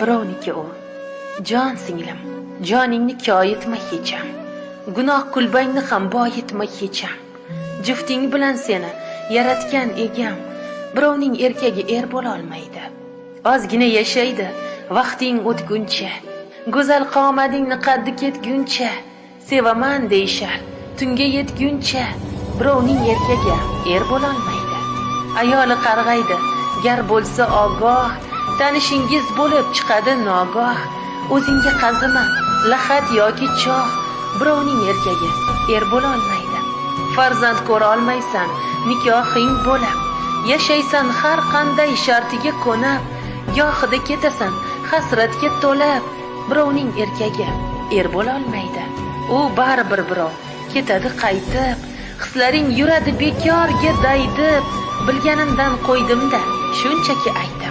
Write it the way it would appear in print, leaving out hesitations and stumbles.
Birovniki u. Jon singlim, joningni koyitma hecham. Gunoh kulbangni ham boyitma hecham. Jufting bilan seni yaratgan egam. Birovning erkagi bo'la olmaydi. Ozgina yashaydi, vaqting o'tguncha. Go'zal qomadingni qaddi ketguncha. Sevaman deyshar, tunga yetguncha. Birovning erkagi bo'la olmaydi. Ayoli qarg'aydi, gar bo'lsa ogoh. Tanishingiz bo'lib chiqadi nogoh. O'zingga qazima, lahat yoki choh. Birovning erkagi bo'la olmaydi. Farzand ko'ra olmaysan, nikohing bo'lib. Yashaysan har qanday shartiga ko'nab. Gohida ketasan hasratga to'lib. Birovning erkagi bo'la olmaydi. U baribir birov ketadi qaytib. Hislaring yuradi bekorga daydib. Bilganimdan qo'ydim-da, shunchaki aytib.